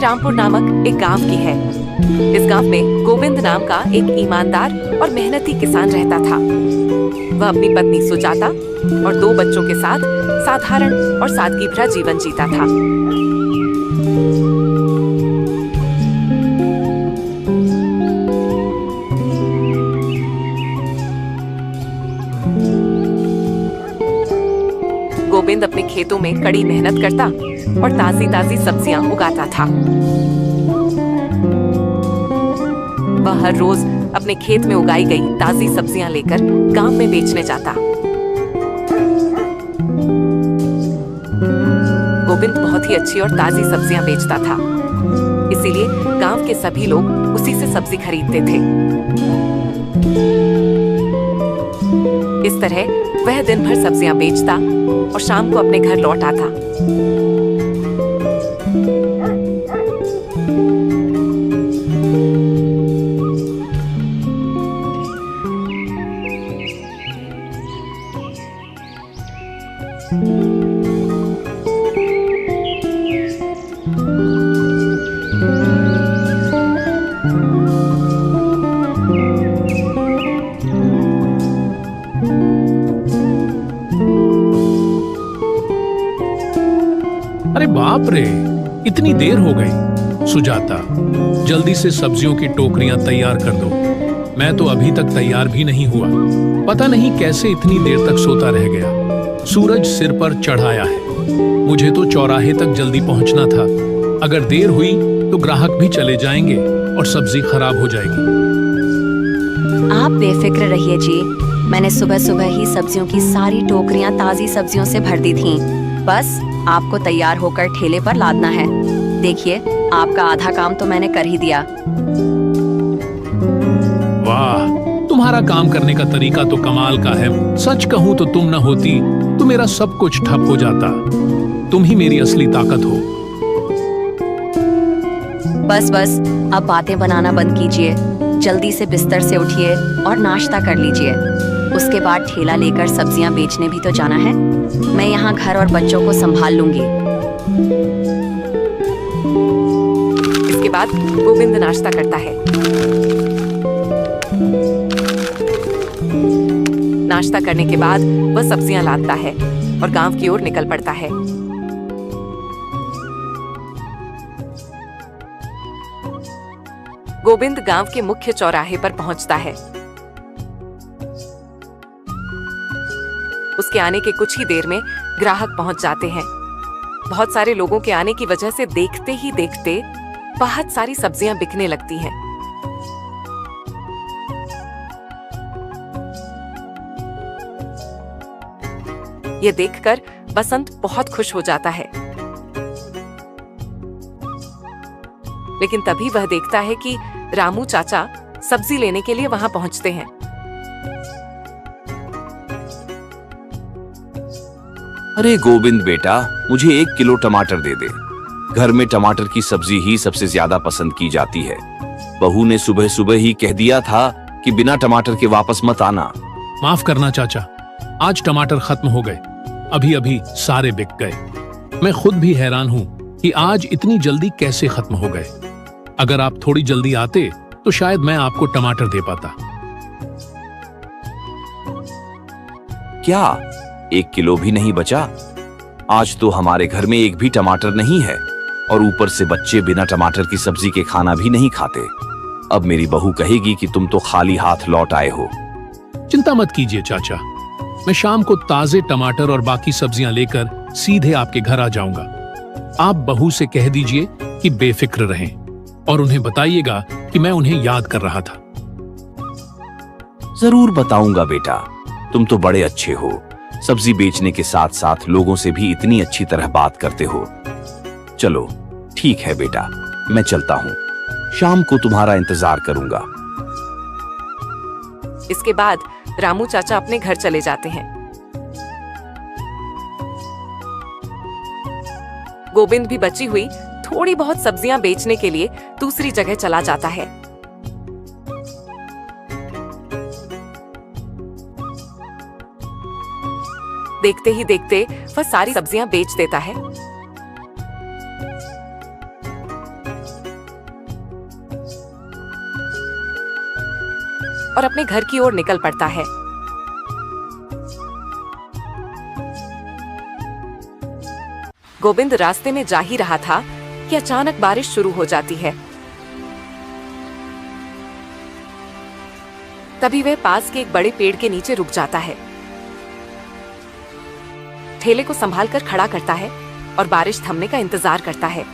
रामपुर नामक एक गांव की है। इस गांव में गोविंद नाम का एक ईमानदार और मेहनती किसान रहता था। वह अपनी पत्नी सुजाता और 2 बच्चों के साथ साधारण और सादगी भरा जीवन जीता था। गोविंद अपने खेतों में कड़ी मेहनत करता और ताजी ताजी सब्जियां उगाता था। वह हर रोज अपने खेत में उगाई गई ताजी सब्जियां लेकर गांव में बेचने जाता। गोविंद बहुत ही अच्छी और ताजी सब्जियां बेचता था, इसीलिए गांव के सभी लोग उसी से सब्जी खरीदते थे। इस तरह वह दिन भर सब्जियां बेचता और शाम को अपने घर लौट आता। अरे बाप रे, इतनी देर हो गई। सुजाता, जल्दी से सब्जियों की टोकरियां तैयार कर दो। मैं तो अभी तक तैयार भी नहीं हुआ। पता नहीं कैसे इतनी देर तक सोता रह गया। सूरज सिर पर चढ़ाया है। मुझे तो चौराहे तक जल्दी पहुंचना था। अगर देर हुई तो ग्राहक भी चले जाएंगे और सब्जी खराब हो जाएगी। आप बेफिक्र रहिए जी, मैंने सुबह सुबह ही सब्जियों की सारी टोकरियां ताजी सब्जियों से भर दी थीं। बस आपको तैयार होकर ठेले पर लादना है। देखिए, आपका आधा काम तो मैंने कर ही दिया। वाह, तुम्हारा काम करने का तरीका तो कमाल का है। सच कहूं तो तुम न होती तो मेरा सब कुछ ठप हो जाता। तुम ही मेरी असली ताकत हो। बस बस, अब बातें बनाना बंद कीजिए। जल्दी से बिस्तर से उठिए और नाश्ता कर लीजिए। उसके बाद ठेला लेकर सब्जियां बेचने भी तो जाना है। मैं यहाँ घर और बच्चों को संभाल लूंगी। इसके बाद गोविंद नाश्ता करता है। नाश्ता करने के बाद वह सब्जियां लाता है और गांव की ओर निकल पड़ता है। गोविंद गांव के मुख्य चौराहे पर पहुंचता है। उसके आने के कुछ ही देर में ग्राहक पहुंच जाते हैं। बहुत सारे लोगों के आने की वजह से देखते ही देखते बहुत सारी सब्जियां बिकने लगती हैं। ये देखकर बसंत बहुत खुश हो जाता है। लेकिन तभी वह देखता है कि रामू चाचा सब्जी लेने के लिए वहां पहुंचते हैं। अरे गोविंद बेटा, मुझे 1 किलो टमाटर दे दे। घर में टमाटर की सब्जी ही सबसे ज्यादा पसंद की जाती है। बहू ने सुबह सुबह ही कह दिया था कि बिना टमाटर के वापस मत आना। माफ करना चाचा, आज टमाटर खत्म हो गए। अभी अभी सारे बिक गए। मैं खुद भी हैरान हूँ कि आज इतनी जल्दी कैसे खत्म हो गए। अगर आप थोड़ी जल्दी आते तो शायद मैं आपको टमाटर दे पाता। क्या 1 किलो भी नहीं बचा? आज तो हमारे घर में एक भी टमाटर नहीं है और ऊपर से बच्चे बिना टमाटर की सब्जी के खाना भी नहीं खाते। अब मेरी बहू कहेगी कि तुम तो खाली हाथ लौट आए हो। चिंता मत कीजिए चाचा, मैं शाम को ताजे टमाटर और बाकी सब्जियां लेकर सीधे आपके घर आ जाऊंगा। आप बहू से कह दीजिए कि बेफिक्र रहें और उन्हें बताइएगा कि मैं उन्हें याद कर रहा था। जरूर बताऊंगा बेटा, तुम तो बड़े अच्छे हो। सब्जी बेचने के साथ साथ लोगों से भी इतनी अच्छी तरह बात करते हो। चलो ठीक है बेटा, मैं चलता हूँ। शाम को तुम्हारा इंतजार करूंगा। इसके बाद रामू चाचा अपने घर चले जाते हैं। गोविंद भी बची हुई थोड़ी बहुत सब्जियां बेचने के लिए दूसरी जगह चला जाता है। देखते ही देखते वह सारी सब्जियां बेच देता है और अपने घर की ओर निकल पड़ता है। गोविंद रास्ते में जा ही रहा था कि अचानक बारिश शुरू हो जाती है। तभी वह पास के एक बड़े पेड़ के नीचे रुक जाता है, ठेले को संभालकर खड़ा करता है और बारिश थमने का इंतजार करता है।